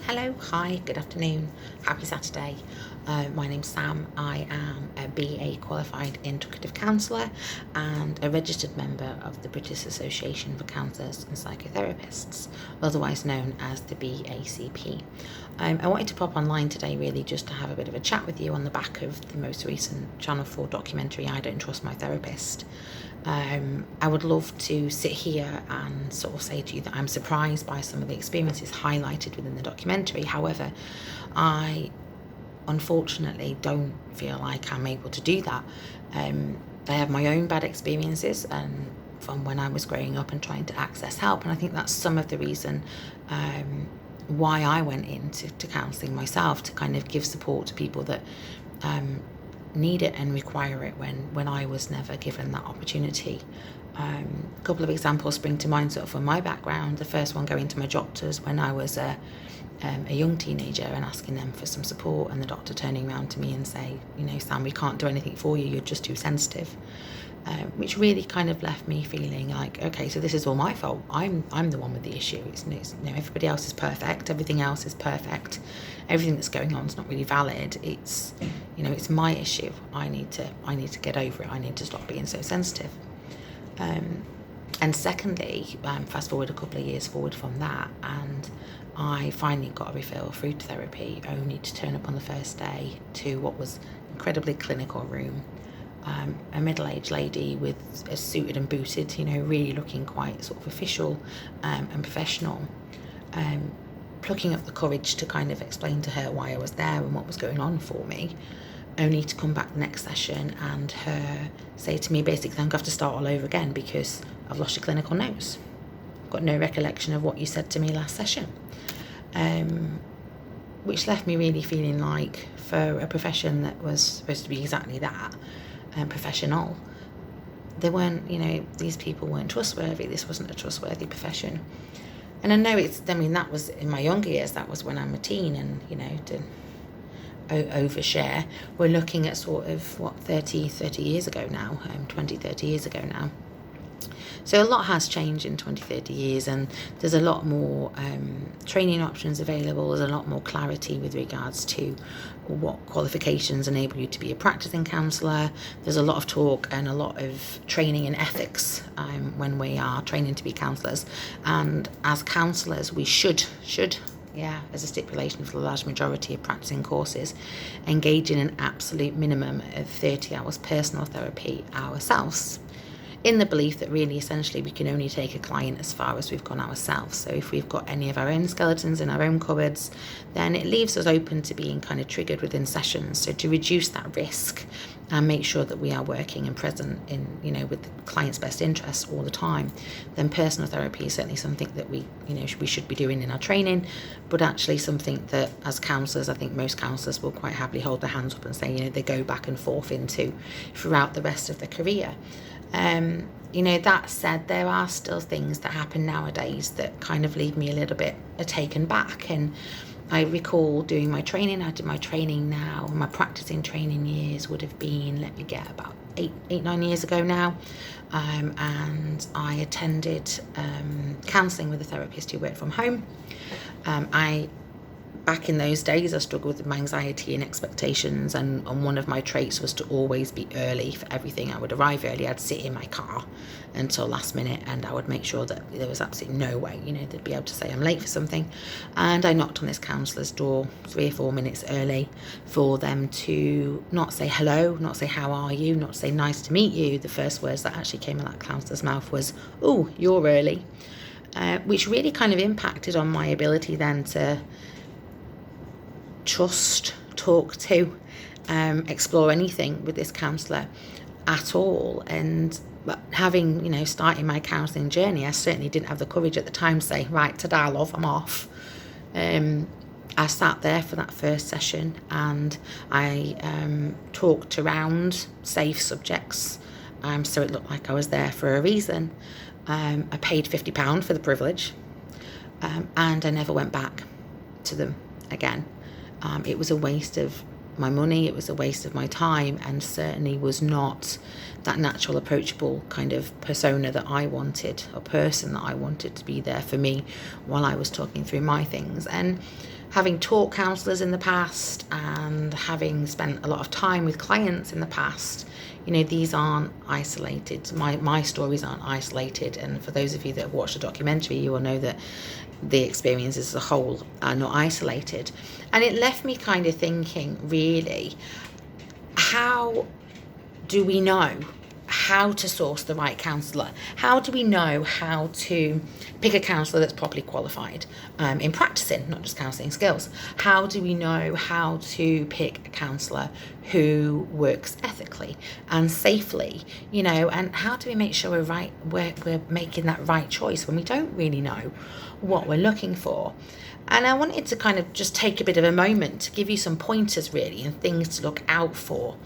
Hello, hi, good afternoon, happy Saturday. My name's Sam. I am a BA qualified integrative counsellor and a registered member of the British Association for Counsellors and Psychotherapists, otherwise known as the BACP. I wanted to pop online today really just to have a bit of a chat with you on the back of the most recent Channel 4 documentary, I Don't Trust My Therapist. I would love to sit here and sort of say to you that I'm surprised by some of the experiences highlighted within the documentary. However, I unfortunately don't feel like I'm able to do that. I have my own bad experiences and from when I was growing up and trying to access help, and I think that's some of the reason why I went into counselling myself, to kind of give support to people that need it and require it when I was never given that opportunity. A couple of examples spring to mind sort of from my background. The first one going to my doctors when I was a young teenager and asking them for some support, and the doctor turning around to me and say, Sam, we can't do anything for you, you're just too sensitive. Which really kind of left me feeling like, okay, so this is all my fault. I'm the one with the issue. It's everybody else is perfect. Everything else is perfect. Everything that's going on is not really valid. It's my issue. I need to get over it. I need to stop being so sensitive. And secondly, fast forward a couple of years forward from that, and I finally got a referral through to therapy, only to turn up on the first day to what was an incredibly clinical room. A middle-aged lady with a suited and booted, really looking quite sort of official and professional, plucking up the courage to kind of explain to her why I was there and what was going on for me, only to come back the next session and her say to me basically, I'm going to have to start all over again because I've lost your clinical notes. I've got no recollection of what you said to me last session. Which left me really feeling like, for a profession that was supposed to be exactly that, professional, they weren't, these people weren't trustworthy. This wasn't a trustworthy profession. And I know that was in my younger years. That was when I'm a teen and, to overshare. We're looking at sort of, 30 years ago now, 20, 30 years ago now. So a lot has changed in 20, 30 years, and there's a lot more training options available. There's a lot more clarity with regards to what qualifications enable you to be a practicing counsellor. There's a lot of talk and a lot of training in ethics when we are training to be counsellors. And as counsellors, we should, as a stipulation for the large majority of practicing courses, engage in an absolute minimum of 30 hours personal therapy ourselves, in the belief that really essentially we can only take a client as far as we've gone ourselves. So if we've got any of our own skeletons in our own cupboards, then it leaves us open to being kind of triggered within sessions. So to reduce that risk and make sure that we are working and present in, with the client's best interests all the time, then personal therapy is certainly something that we should be doing in our training, but actually something that as counsellors, I think most counsellors will quite happily hold their hands up and say, they go back and forth into throughout the rest of their career. That said, there are still things that happen nowadays that kind of leave me a little bit taken back. And I recall doing my training. I did my training now. My practicing training years would have been, about 9 years ago now. And I attended counselling with a therapist who worked from home. Back in those days, I struggled with my anxiety and expectations, and one of my traits was to always be early for everything. I would arrive early, I'd sit in my car until last minute, and I would make sure that there was absolutely no way, they'd be able to say I'm late for something. And I knocked on this counsellor's door 3 or 4 minutes early for them to not say hello, not say how are you, not say nice to meet you. The first words that actually came out of that counsellor's mouth was, "Oh, you're early," which really kind of impacted on my ability then to trust, talk to, explore anything with this counsellor at all. And having, starting my counselling journey, I certainly didn't have the courage at the time to say, right, ta-da, love, I'm off. I sat there for that first session and I talked around safe subjects, so it looked like I was there for a reason. I paid £50 for the privilege, and I never went back to them again. It was a waste of my money, it was a waste of my time, and certainly was not that natural, approachable kind of persona that I wanted, or person that I wanted to be there for me while I was talking through my things. And having taught counsellors in the past and having spent a lot of time with clients in the past, you know, these aren't isolated. My stories aren't isolated. And for those of you that have watched the documentary, you will know that the experiences as a whole are not isolated. And it left me kind of thinking, really, how do we know how to source the right counsellor? How do we know how to pick a counsellor that's properly qualified in practicing, not just counselling skills? How do we know how to pick a counsellor who works ethically and safely, you know, and how do we make sure we're making that right choice when we don't really know what we're looking for? And I wanted to kind of just take a bit of a moment to give you some pointers, really, and things to look out for.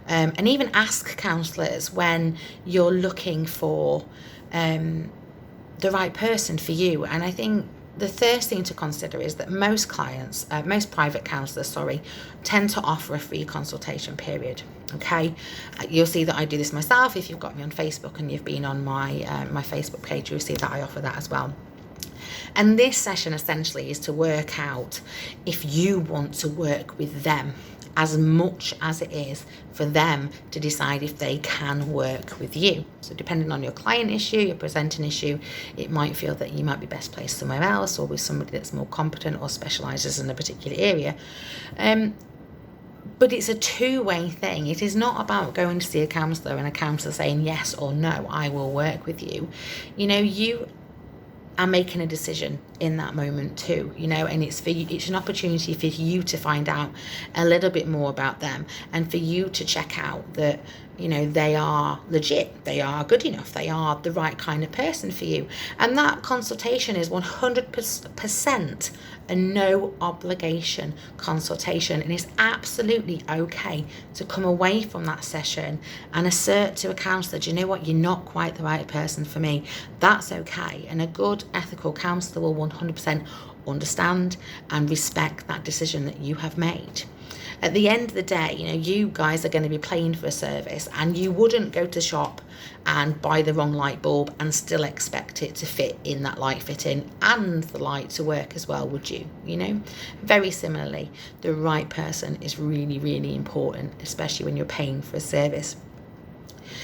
And even ask counsellors when you're looking for the right person for you. And I think the first thing to consider is that most private counsellors, tend to offer a free consultation period. Okay, you'll see that I do this myself. If you've got me on Facebook and you've been on my Facebook page, you'll see that I offer that as well. And this session essentially is to work out if you want to work with them as much as it is for them to decide if they can work with you. So depending on your client issue, your presenting issue, it might feel that you might be best placed somewhere else or with somebody that's more competent or specialises in a particular area. But it's a two-way thing. It is not about going to see a counsellor and a counsellor saying yes or no, I will work with you. You know, you are making a decision in that moment too, you know, and it's for you, it's an opportunity for you to find out a little bit more about them and for you to check out that, you know, they are legit, they are good enough, they are the right kind of person for you. And that consultation is 100% a no obligation consultation, and it's absolutely okay to come away from that session and assert to a counsellor, do you know what, you're not quite the right person for me. That's okay, and a good ethical counsellor will 100% understand and respect that decision that you have made. At the end of the day, you know, you guys are going to be paying for a service, and you wouldn't go to shop and buy the wrong light bulb and still expect it to fit in that light fitting and the light to work as well, would you? You know, very similarly, the right person is really, really important, especially when you're paying for a service.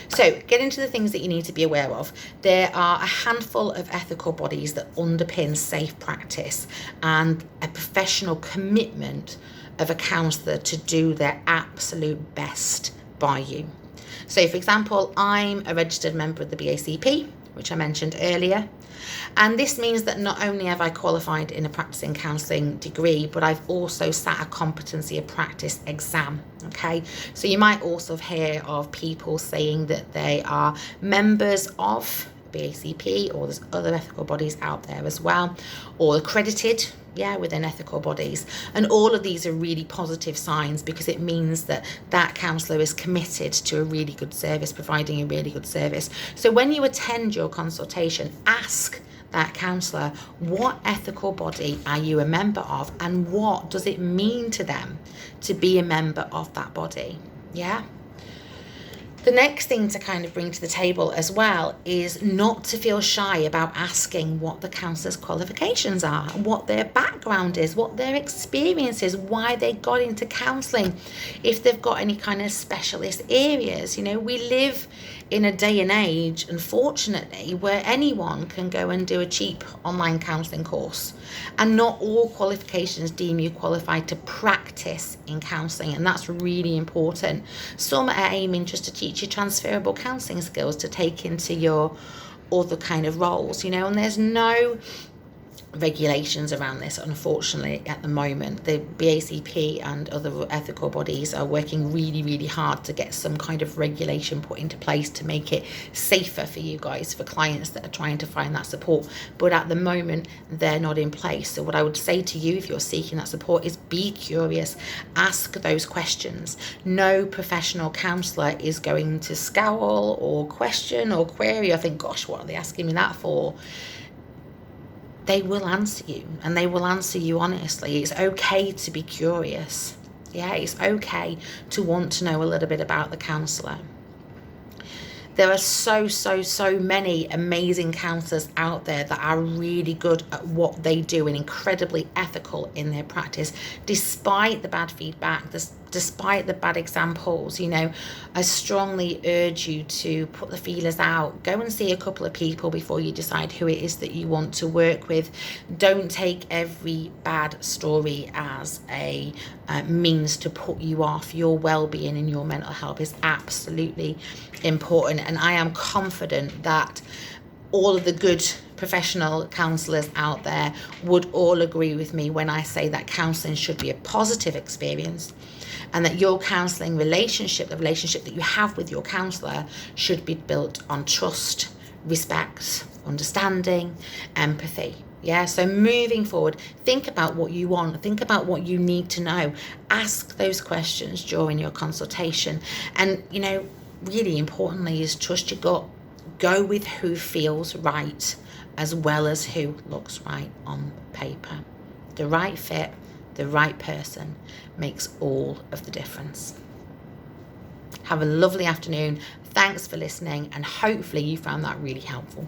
So get into the things that you need to be aware of. There are a handful of ethical bodies that underpin safe practice and a professional commitment of a counsellor to do their absolute best by you. So for example, I'm a registered member of the BACP, which I mentioned earlier. And this means that not only have I qualified in a practicing counselling degree, but I've also sat a competency of practice exam. Okay, so you might also hear of people saying that they are members of BACP, or there's other ethical bodies out there as well, or accredited within ethical bodies. And all of these are really positive signs, because it means that that counsellor is committed to a really good service, providing a really good service. So when you attend your consultation, ask that counsellor, what ethical body are you a member of, and what does it mean to them to be a member of that body? Yeah. The next thing to kind of bring to the table as well is not to feel shy about asking what the counsellor's qualifications are, what their background is, what their experience is, why they got into counselling, if they've got any kind of specialist areas. You know, we live in a day and age, unfortunately, where anyone can go and do a cheap online counselling course, and not all qualifications deem you qualified to practice in counselling, and that's really important. Some are aiming just to teach you transferable counselling skills to take into your other kind of roles, you know, and there's no regulations around this, unfortunately, at the moment. The BACP and other ethical bodies are working really, really hard to get some kind of regulation put into place to make it safer for you guys, for clients that are trying to find that support. But at the moment, they're not in place. So what I would say to you, if you're seeking that support, is be curious, ask those questions. No professional counsellor is going to scowl or question or query or think, gosh, what are they asking me that for? They will answer you, and they will answer you honestly. It's okay to be curious. Yeah, it's okay to want to know a little bit about the counsellor. There are so many amazing counsellors out there that are really good at what they do and incredibly ethical in their practice, despite the bad feedback, despite the bad examples. You know, I strongly urge you to put the feelers out. Go and see a couple of people before you decide who it is that you want to work with. Don't take every bad story as a means to put you off. Your well-being and your mental health is absolutely important, and I am confident that all of the good professional counsellors out there would all agree with me when I say that counselling should be a positive experience, and that your counselling relationship, the relationship that you have with your counsellor, should be built on trust, respect, understanding, empathy. Yeah, so moving forward, think about what you want, think about what you need to know, ask those questions during your consultation, and, you know, really importantly is trust your gut. Go with who feels right as well as who looks right on paper. The right fit, the right person makes all of the difference. Have a lovely afternoon. Thanks for listening, and hopefully you found that really helpful.